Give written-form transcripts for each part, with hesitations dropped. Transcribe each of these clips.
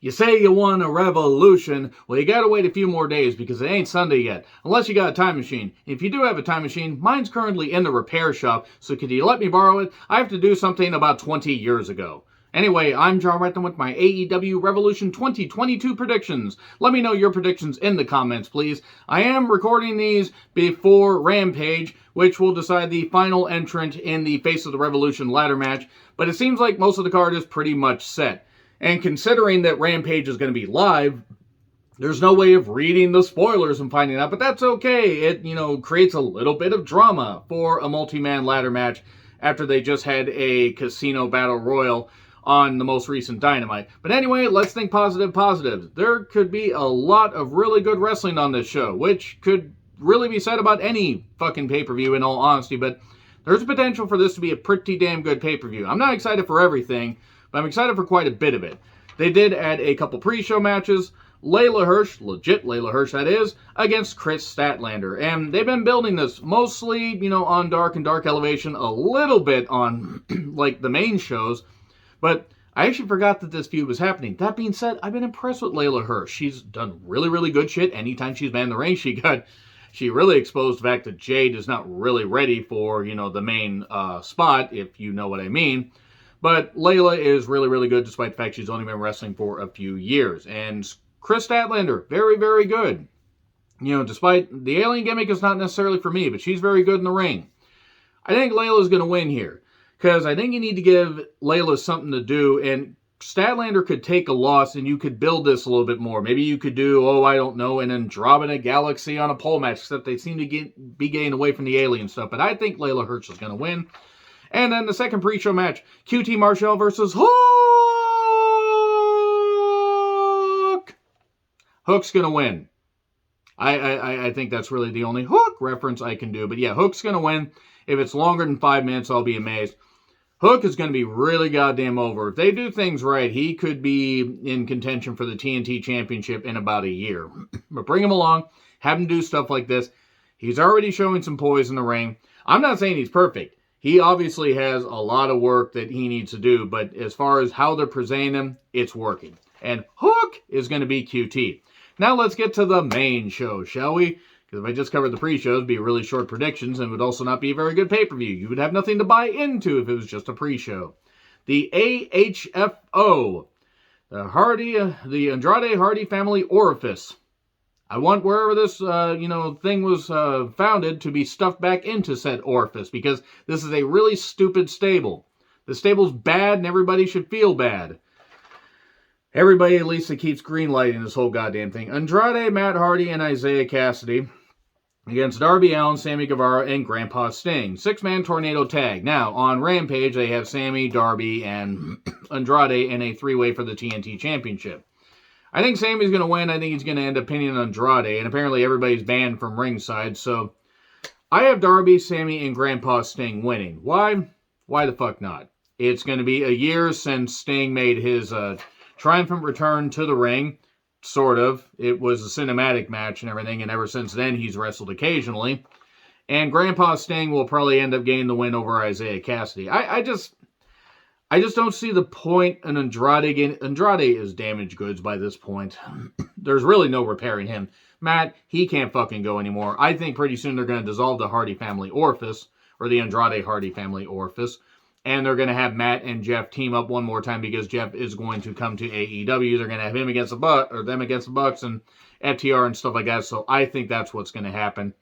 You say you won a revolution, well, you gotta wait a few more days because it ain't Sunday yet, unless you got a time machine. If you do have a time machine, mine's currently in the repair shop, so could you let me borrow it? I have to do something about 20 years ago. Anyway, I'm John Retton with my AEW Revolution 2022 predictions. Let me know your predictions in the comments, please. I am recording these before Rampage, which will decide the final entrant in the Face of the Revolution ladder match, but it seems like most of the card is pretty much set. And considering that Rampage is going to be live, there's no way of reading the spoilers and finding out, but that's okay. It, creates a little bit of drama for a multi-man ladder match after they just had a casino battle royal on the most recent Dynamite. But anyway, let's think positive. There could be a lot of really good wrestling on this show, which could really be said about any fucking pay-per-view in all honesty, but there's a potential for this to be a pretty damn good pay-per-view. I'm not excited for everything, but I'm excited for quite a bit of it. They did add a couple pre-show matches. Layla Hirsch, legit Layla Hirsch that is, against Chris Statlander. And they've been building this mostly, on Dark and Dark Elevation, a little bit on, the main shows. But I actually forgot that this feud was happening. That being said, I've been impressed with Layla Hirsch. She's done really, really good shit. Anytime she's been in the ring, she really exposed the fact that Jade is not really ready for, the main spot, if you know what I mean. But Layla is really, really good, despite the fact she's only been wrestling for a few years. And Chris Statlander, very, very good. Despite the alien gimmick is not necessarily for me, but she's very good in the ring. I think Layla's going to win here, because I think you need to give Layla something to do, and Statlander could take a loss, and you could build this a little bit more. Maybe you could do, an Andromeda Galaxy on a pole match, except they seem to be getting away from the alien stuff. But I think Layla Hirsch is going to win. And then the second pre-show match, QT Marshall versus Hook. Hook's going to win. I think that's really the only Hook reference I can do. But yeah, Hook's going to win. If it's longer than 5 minutes, I'll be amazed. Hook is going to be really goddamn over. If they do things right, he could be in contention for the TNT Championship in about a year. But bring him along. Have him do stuff like this. He's already showing some poise in the ring. I'm not saying he's perfect. He obviously has a lot of work that he needs to do, but as far as how they're presenting him, it's working. And Hook is going to be QT. Now let's get to the main show, shall we? Because if I just covered the pre-shows, it'd be really short predictions and would also not be a very good pay-per-view. You would have nothing to buy into if it was just a pre-show. The AHFO, the Andrade Hardy Family Orifice. I want wherever this, thing was founded to be stuffed back into said orifice, because this is a really stupid stable. The stable's bad and everybody should feel bad. Everybody at least that keeps greenlighting this whole goddamn thing. Andrade, Matt Hardy, and Isaiah Cassidy against Darby Allin, Sammy Guevara, and Grandpa Sting. 6-man tornado tag. Now, on Rampage, they have Sammy, Darby, and Andrade in a 3-way for the TNT Championship. I think Sammy's going to win. I think he's going to end up pinning Andrade. And apparently everybody's banned from ringside. So I have Darby, Sammy, and Grandpa Sting winning. Why? Why the fuck not? It's going to be a year since Sting made his triumphant return to the ring. Sort of. It was a cinematic match and everything. And ever since then, he's wrestled occasionally. And Grandpa Sting will probably end up getting the win over Isaiah Cassidy. I just don't see the point in Andrade again. Andrade is damaged goods by this point. There's really no repairing him. Matt, he can't fucking go anymore. I think pretty soon they're going to dissolve the Hardy Family Orifice, or the Andrade Hardy Family Orifice, and they're going to have Matt and Jeff team up one more time because Jeff is going to come to AEW. They're going to have him against them against the Bucks and FTR and stuff like that. So I think that's what's going to happen.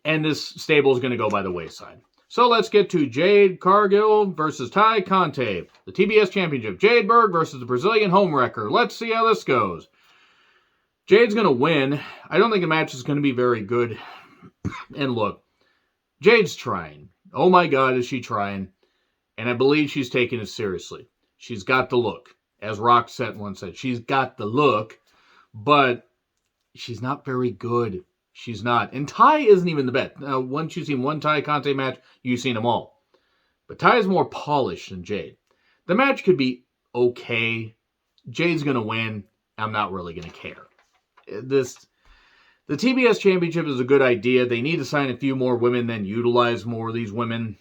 And this stable is going to go by the wayside. So let's get to Jade Cargill versus Ty Conte. The TBS Championship. Jade Berg versus the Brazilian Homewrecker. Let's see how this goes. Jade's going to win. I don't think the match is going to be very good. And look, Jade's trying. Oh my God, is she trying. And I believe she's taking it seriously. She's got the look. As Roxette once said, she's got the look, but she's not very good. She's not. And Ty isn't even the best. Now, once you've seen one Ty Conte match, you've seen them all. But Ty is more polished than Jade. The match could be okay. Jade's going to win. I'm not really going to care. The TBS Championship is a good idea. They need to sign a few more women, then utilize more of these women.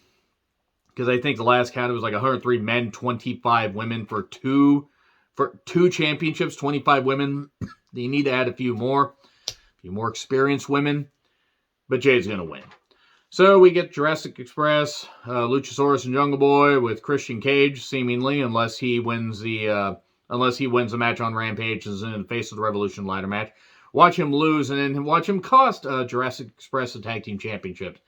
Because I think the last count, it was like 103 men, 25 women for 2 for 2 championships, 25 women. You need to add a few more experienced women. But Jade's going to win. So we get Jurassic Express, Luchasaurus and Jungle Boy with Christian Cage, seemingly, unless he wins the match on Rampage and is in the Face of the Revolution ladder match. Watch him lose and then watch him cost Jurassic Express the Tag Team Championship.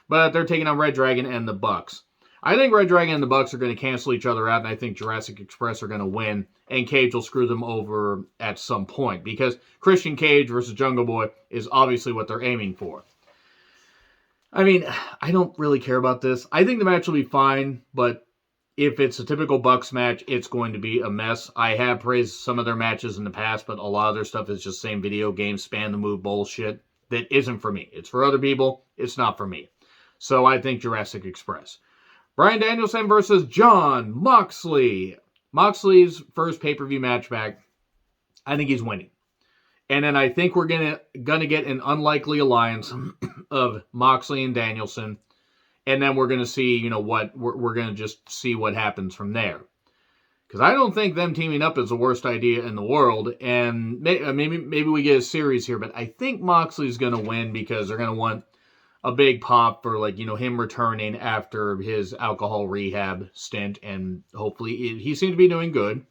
But they're taking on Red Dragon and the Bucks. I think Red Dragon and the Bucks are going to cancel each other out, and I think Jurassic Express are going to win, and Cage will screw them over at some point, because Christian Cage versus Jungle Boy is obviously what they're aiming for. I mean, I don't really care about this. I think the match will be fine, but if it's a typical Bucks match, it's going to be a mess. I have praised some of their matches in the past, but a lot of their stuff is just same video game, span the move bullshit that isn't for me. It's for other people. It's not for me. So I think Jurassic Express. Bryan Danielson versus Jon Moxley. Moxley's first pay-per-view match back. I think he's winning. And then I think we're gonna get an unlikely alliance of Moxley and Danielson. And then we're gonna see, what we're gonna just see what happens from there. Because I don't think them teaming up is the worst idea in the world. And maybe we get a series here, but I think Moxley's gonna win because they're gonna want a big pop for him returning after his alcohol rehab stint, and hopefully he seems to be doing good.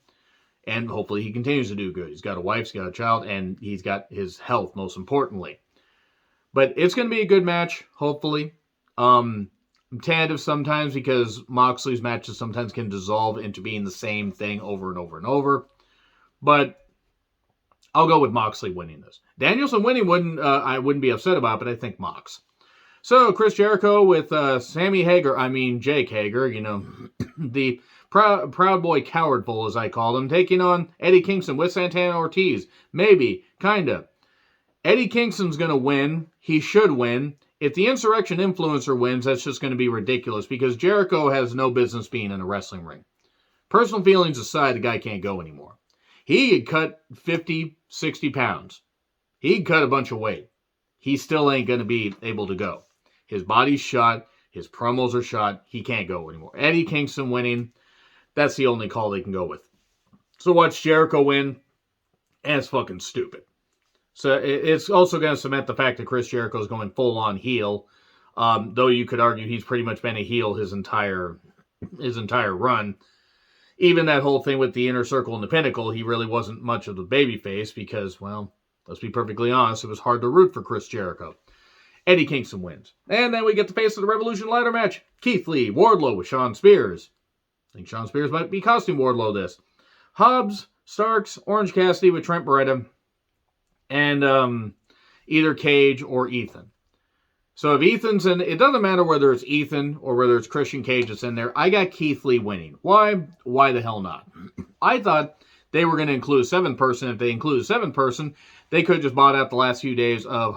And hopefully he continues to do good. He's got a wife, he's got a child, and he's got his health, most importantly. But it's going to be a good match, hopefully. I'm tentative sometimes because Moxley's matches sometimes can dissolve into being the same thing over and over and over. But I'll go with Moxley winning this. Danielson winning I wouldn't be upset about, but I think Mox. So Chris Jericho with Jake Hager, the Proud Boy Cowardful, as I call him, taking on Eddie Kingston with Santana Ortiz. Maybe, kinda. Eddie Kingston's going to win. He should win. If the Insurrection Influencer wins, that's just going to be ridiculous because Jericho has no business being in a wrestling ring. Personal feelings aside, the guy can't go anymore. He had cut 50, 60 pounds. He'd cut a bunch of weight. He still ain't going to be able to go. His body's shot. His promos are shot. He can't go anymore. Eddie Kingston winning. That's the only call they can go with. So watch Jericho win, and it's fucking stupid. So it's also going to cement the fact that Chris Jericho is going full-on heel, though you could argue he's pretty much been a heel his entire run. Even that whole thing with the Inner Circle and the Pinnacle, he really wasn't much of the babyface because, well, let's be perfectly honest, it was hard to root for Chris Jericho. Eddie Kingston wins. And then we get the Face of the Revolution ladder match. Keith Lee, Wardlow with Shawn Spears. I think Shawn Spears might be costing Wardlow this. Hobbs, Starks, Orange Cassidy with Trent Beretta, and either Cage or Ethan. So if Ethan's in, it doesn't matter whether it's Ethan or whether it's Christian Cage that's in there. I got Keith Lee winning. Why? Why the hell not? I thought they were going to include a 7th person. If they include a 7th person, they could have just bought out the last few days of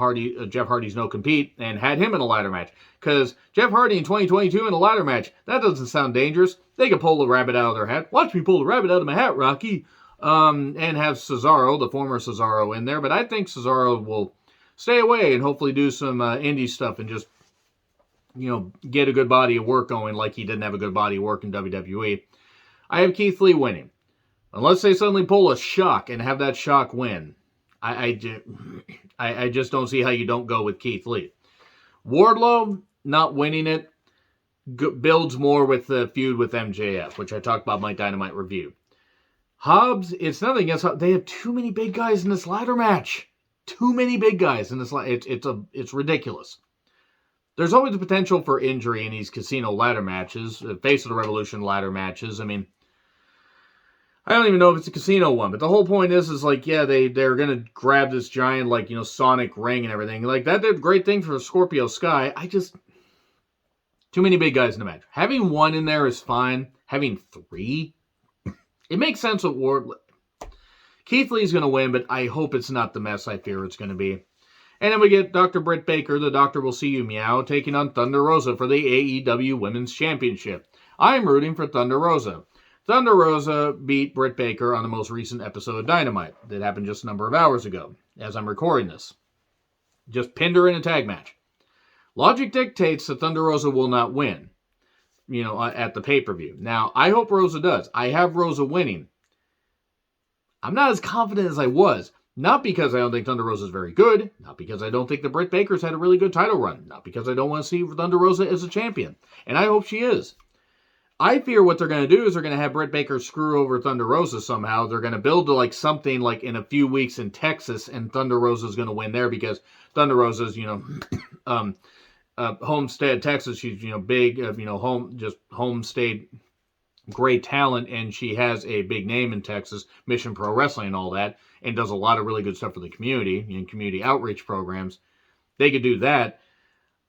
Jeff Hardy's no compete and had him in a ladder match. Because Jeff Hardy in 2022 in a ladder match, that doesn't sound dangerous. They could pull the rabbit out of their hat. Watch me pull the rabbit out of my hat, Rocky. And have Cesaro, the former Cesaro, in there. But I think Cesaro will stay away and hopefully do some indie stuff and just, get a good body of work going like he didn't have a good body of work in WWE. I have Keith Lee winning. Unless they suddenly pull a shock and have that shock win. I just don't see how you don't go with Keith Lee. Wardlow not winning it builds more with the feud with MJF, which I talked about in my Dynamite review. Hobbs, it's nothing against. They have too many big guys in this ladder match. Too many big guys in this. It's ridiculous. There's always the potential for injury in these casino ladder matches, Face of the Revolution ladder matches. I mean, I don't even know if it's a casino one, but the whole point is they're gonna grab this giant Sonic ring and everything. Like that did a great thing for Scorpio Sky. Too many big guys in the match. Having one in there is fine. Having 3, it makes sense with Ward. Keith Lee's gonna win, but I hope it's not the mess I fear it's gonna be. And then we get Dr. Britt Baker, the Doctor Will See You Meow, taking on Thunder Rosa for the AEW Women's Championship. I'm rooting for Thunder Rosa. Thunder Rosa beat Britt Baker on the most recent episode of Dynamite that happened just a number of hours ago, as I'm recording this. Just pinned her in a tag match. Logic dictates that Thunder Rosa will not win, at the pay-per-view. Now, I hope Rosa does. I have Rosa winning. I'm not as confident as I was. Not because I don't think Thunder Rosa is very good. Not because I don't think the Britt Baker's had a really good title run. Not because I don't want to see Thunder Rosa as a champion. And I hope she is. I fear what they're going to do is they're going to have Britt Baker screw over Thunder Rosa somehow. They're going to build to like something like in a few weeks in Texas, and Thunder Rosa is going to win there because Thunder Rosa's, homestead, Texas. She's, big, homestead, great talent, and she has a big name in Texas, Mission Pro Wrestling and all that, and does a lot of really good stuff for the community and community outreach programs. They could do that.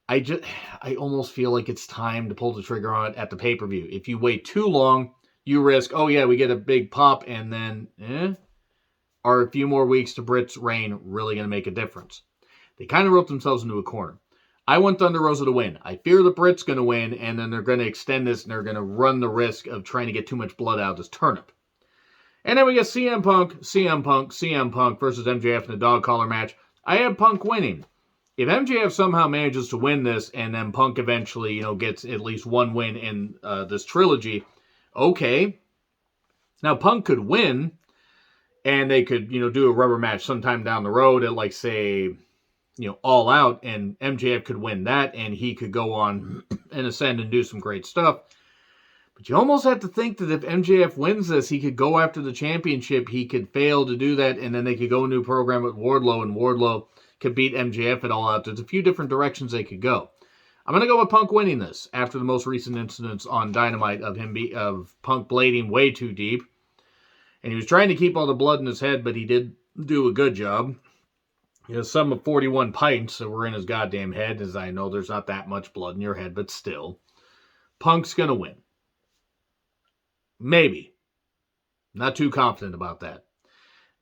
I almost feel like it's time to pull the trigger on it at the pay-per-view. If you wait too long, you risk, we get a big pop, and then, are a few more weeks to Britt's reign really going to make a difference? They kind of wrote themselves into a corner. I want Thunder Rosa to win. I fear that Britt's going to win, and then they're going to extend this, and they're going to run the risk of trying to get too much blood out of this turnip. And then we get CM Punk versus MJF in a dog collar match. I have Punk winning. If MJF somehow manages to win this, and then Punk eventually, gets at least one win in this trilogy, okay. Now, Punk could win, and they could, do a rubber match sometime down the road at, like, say, All Out, and MJF could win that, and he could go on and ascend and do some great stuff. But you almost have to think that if MJF wins this, he could go after the championship. He could fail to do that, and then they could go into a program with Wardlow, and Wardlow could beat MJF at All Out. There's a few different directions they could go. I'm going to go with Punk winning this after the most recent incidents on Dynamite of Punk blading way too deep. And he was trying to keep all the blood in his head, but he did do a good job. Some of 41 pints that were in his goddamn head, as I know there's not that much blood in your head, but still. Punk's going to win. Maybe. Not too confident about that.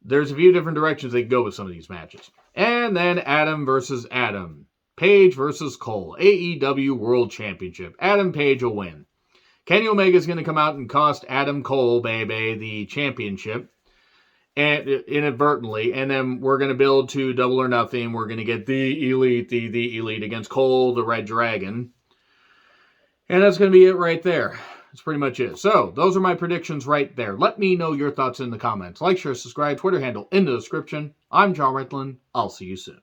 There's a few different directions they can go with some of these matches. And then Adam versus Adam. Page versus Cole. AEW World Championship. Adam Page will win. Kenny Omega is going to come out and cost Adam Cole, baby, the championship. And inadvertently. And then we're going to build to Double or Nothing. We're going to get the Elite against Cole, the Red Dragon. And that's going to be it right there. That's pretty much it. So, those are my predictions right there. Let me know your thoughts in the comments. Like, share, subscribe, Twitter handle in the description. I'm John Ritlin. I'll see you soon.